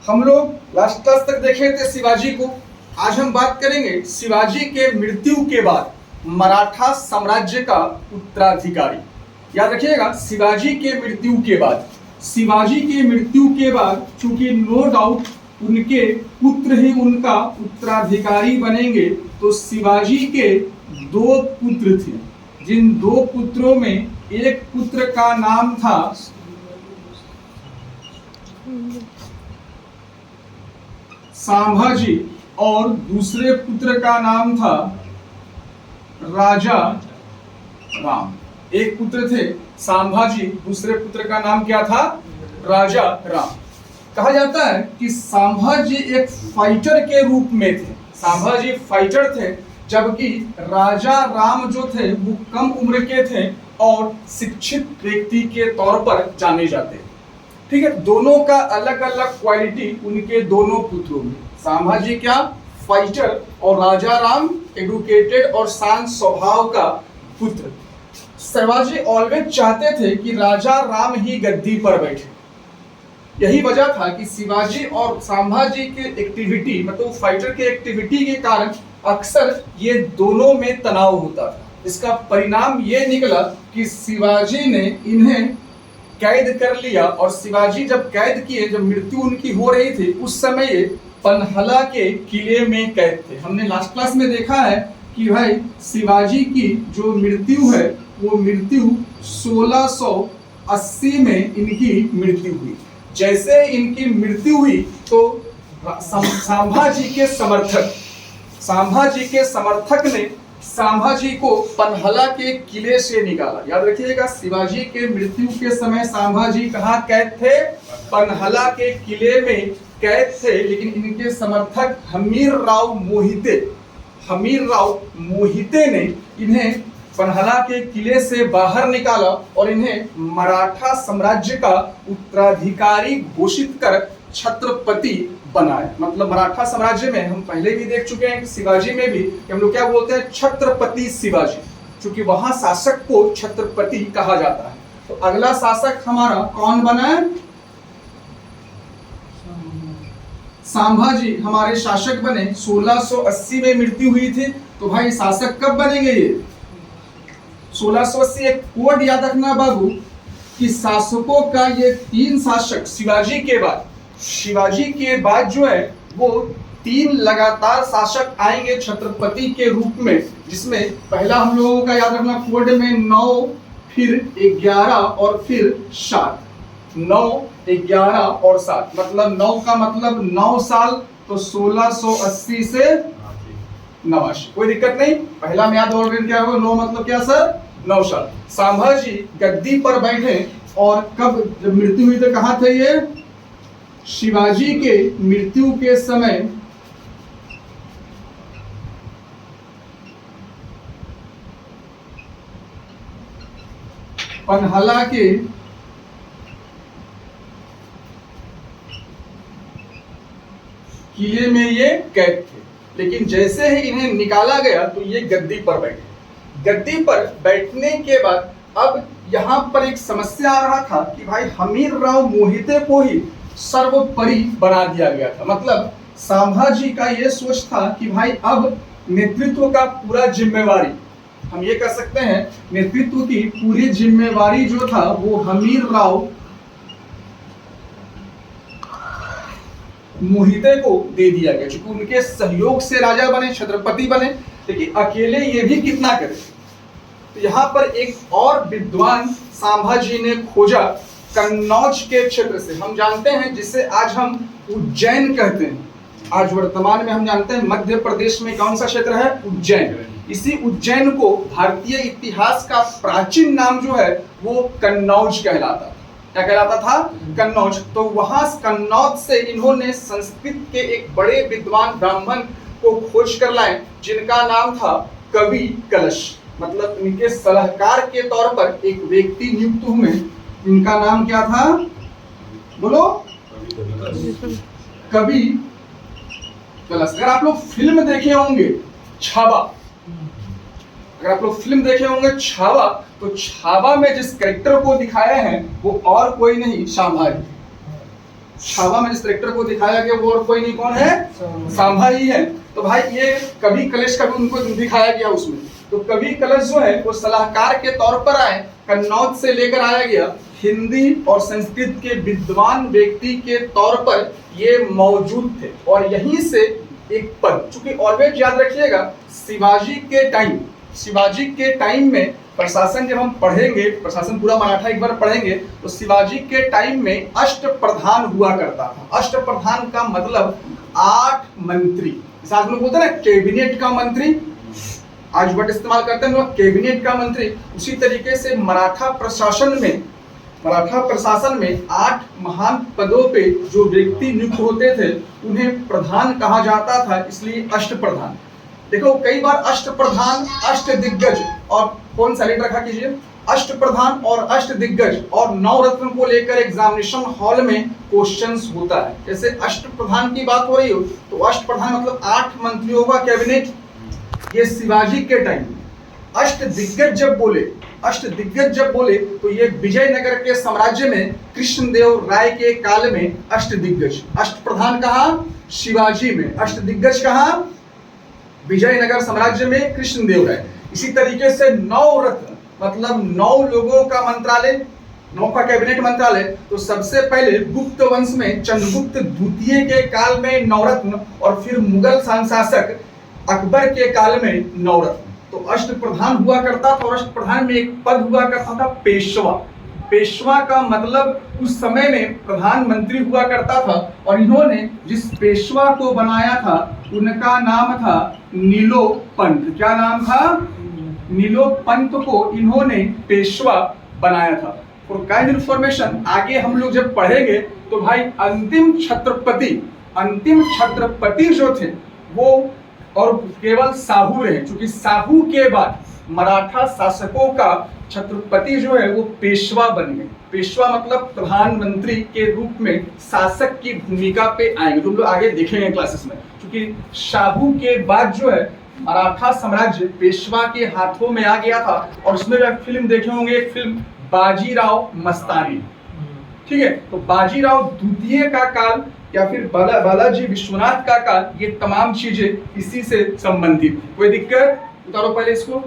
हम लोग last class तक देखे थे शिवाजी को। आज हम बात करेंगे शिवाजी के मृत्यु के बाद मराठा साम्राज्य का उत्तराधिकारी। याद रखिएगा, शिवाजी के मृत्यु के बाद, शिवाजी के मृत्यु के बाद चूंकि नो डाउट उनके पुत्र ही उनका उत्तराधिकारी बनेंगे, तो शिवाजी के दो पुत्र थे। जिन दो पुत्रों में एक पुत्र का नाम था संभाजी और दूसरे पुत्र का नाम था राजा राम। एक पुत्र थे संभाजी, दूसरे पुत्र का नाम क्या था? राजा राम। कहा जाता है कि संभाजी एक फाइटर के रूप में थे। संभाजी फाइटर थे, जबकि राजा राम जो थे वो कम उम्र के थे और शिक्षित व्यक्ति के तौर पर जाने जाते। ठीक है, दोनों का अलग अलग क्वालिटी उनके दोनों पुत्रों में। संभाजी क्या? फाइटर, और राजा राम एडुकेटेड और शांत स्वभाव का पुत्र। शिवाजी ऑलवेज चाहते थे कि राजा राम ही गद्दी पर बैठे। यही वजह था कि शिवाजी और संभाजी के एक्टिविटी, मतलब फाइटर के एक्टिविटी के कारण अक्सर ये दोनों में तनाव होता था। इसका परिणाम ये निकला कि शिवाजी ने इन्हें कैद कर लिया, और शिवाजी जब कैद किए, जब मृत्यु उनकी हो रही थी, उस समय ये पन्हला के किले में कैद थे। हमने लास्ट क्लास में देखा है कि भाई शिवाजी की जो मृत्यु है वो मृत्यु 1680 में इनकी मृत्यु हुई। जैसे इनकी मृत्यु हुई तो संभाजी के समर्थक ने संभाजी को पन्हला के किले से निकाला। याद रखिएगा, शिवाजी के मृत्यु के समय संभाजी कहाँ कैद थे? पन्हला के किले में कैद थे। लेकिन इनके समर्थक हमीर राव मोहिते ने इन्हें पन्हला के किले से बाहर निकाला और इन्हें मराठा साम्राज्य का उत्तराधिकारी घोषित कर छत्रपति बनाए। मतलब मराठा साम्राज्य में हम पहले भी देख चुके हैं कि शिवाजी में भी कि हम लोग क्या बोलते हैं? छत्रपति शिवाजी, क्योंकि वहां शासक को छत्रपति कहा जाता है। तो अगला शासक हमारा कौन बना है? संभाजी हमारे शासक बने। 1680 में मृत्यु हुई थी, तो भाई शासक कब बनेंगे ये? 1680। एक कोड याद रखना बाबू कि शासकों का ये 3 शासक शिवाजी के बाद जो है वो 3 लगातार शासक आएंगे छत्रपति के रूप में, जिसमें पहला हम लोगों का याद रखना कोड में 9, फिर 11 और फिर 7। 9, 11 और 7, मतलब 9 का मतलब 9 साल, तो 1680 से 89। कोई दिक्कत नहीं, पहला में याद ऑलरेडी क्या होगा? 9 मतलब क्या सर? 9 साल। संभाजी गद्दी पर बैठे, और कब जब मृत्यु हुई तो कहाँ थे ये? शिवाजी के मृत्यु के समय पन्हला के किले में ये कैद थे। लेकिन जैसे ही इन्हें निकाला गया तो ये गद्दी पर बैठे। गद्दी पर बैठने के बाद अब यहाँ पर एक समस्या आ रहा था कि भाई हमीर राव मोहिते को ही सर्वोपरि बना दिया गया था। मतलब संभाजी का ये सोच था कि भाई अब नेतृत्व का पूरा जिम्मेवारी, हम ये कह सकते हैं नेतृत्व की पूरी जिम्मेवारी जो था वो हमीर राव मोहिते को दे दिया गया, क्योंकि उनके सहयोग से राजा बने, छत्रपति बने। लेकिन अकेले ये भी कितना करे? तो यहाँ पर एक और विद्वान संभाजी ने खोजा कन्नौज के क्षेत्र से। हम जानते हैं जिसे आज हम उज्जैन कहते हैं। आज वर्तमान में हम जानते हैं मध्य प्रदेश में कौन सा क्षेत्र है? उज्जैन। इसी उज्जैन को भारतीय इतिहास का प्राचीन नाम जो है वो कन्नौज कहलाता। क्या कहलाता था? कन्नौज। तो वहां कन्नौज से इन्होंने संस्कृत के एक बड़े विद्वान ब्राह्मण को खोज कर लाए, जिनका नाम था कवि कलश। मतलब इनके सलाहकार के तौर पर एक व्यक्ति नियुक्त हुए। इनका नाम क्या था? बोलो। कवि कलश। अगर आप लोग फिल्म देखे होंगे छावा, तो छावा में जिस कैरेक्टर को दिखाया है वो और कोई नहीं, संभाजी। छावा में जिस करेक्टर को दिखाया गया वो और कोई नहीं, कौन है? सांभा ही है। तो भाई ये कवि कलश का भी उनको दिखाया गया उसमें। तो कवि कलश जो है वो सलाहकार के तौर पर आए, कन्नौज से लेकर आया गया। हिंदी और संस्कृत के विद्वान व्यक्ति के तौर पर ये मौजूद थे और यहीं से एक पद, चूंकि ऑलवेज याद रखिएगा शिवाजी के टाइम में प्रशासन जब हम पढ़ेंगे, प्रशासन पूरा मराठा एक बार पढ़ेंगे, तो शिवाजी के टाइम में अष्टप्रधान हुआ करता था। अष्टप्रधान का मतलब 8 मंत्री, जैसे आज लोग बोलते हैं ना कैबिनेट का मंत्री, आज वर्ड इस्तेमाल करते हैं लोग कैबिनेट का मंत्री। उसी तरीके से मराठा प्रशासन में 8 महान पदों पे जो व्यक्ति नियुक्त होते थे उन्हें प्रधान कहा जाता था, इसलिए अष्टप्रधान। देखो कई बार अष्टप्रधान, अष्टदिग्गज और कौन सा लेट रखा कीजिए, अष्टप्रधान और अष्टदिग्गज और 9 रत्न को लेकर एग्जामिनेशन हॉल में क्वेश्चंस होता है। जैसे अष्टप्रधान की बात हो रही हो तो अष्टप्रधान मतलब 8 मंत्रियों का कैबिनेट, ये शिवाजी के टाइम। अष्टदिग्गज जब बोले तो ये विजयनगर के साम्राज्य में कृष्णदेव राय के काल में अष्टदिग्गज। अष्टप्रधान कहा? शिवाजी में। अष्टदिग्गज कहा? विजयनगर साम्राज्य में कृष्णदेव राय। इसी तरीके से 9 रत्न मतलब 9 लोगों का मंत्रालय, 9 का कैबिनेट मंत्रालय। तो सबसे पहले गुप्त वंश में चंद्रगुप्त द्वितीय के काल में 9 रत्न और फिर मुगल शासक अकबर के काल में 9 रत्न। तो अष्टप्रधान हुआ करता था और अष्टप्रधान में एक पद हुआ करता था पेशवा। पेशवा का मतलब उस समय में प्रधानमंत्री हुआ करता था और इन्होंने जिस पेशवा को बनाया था उनका नाम था नीलोपंत। क्या नाम था? नीलोपंत को इन्होंने पेशवा बनाया था। फॉर काइंड इन्फॉर्मेशन आगे हम लोग जब पढ़ेंगे तो भाई अंतिम छत्रपति जो थे वो और केवल साहू रहे, क्योंकि साहू के बाद मराठा शासकों का छत्रपति जो है वो पेशवा बन गए। पेशवा मतलब प्रधानमंत्री के रूप में शासक की भूमिका पे आएंगे, तो हम लोग आगे देखेंगे क्लासेस में। क्योंकि शाहू के बाद जो है मराठा साम्राज्य पेशवा के हाथों में आ गया था और उसमें आप फिल्म देखे होंगे, एक फिल्म बाजीराव मस्तानी, ठीक है। तो बाजीराव द्वितीय का काल या फिर बालाजी विश्वनाथ का काल, ये तमाम चीजें इसी से संबंधित। कोई दिक्कत? उतारो पहले इसको।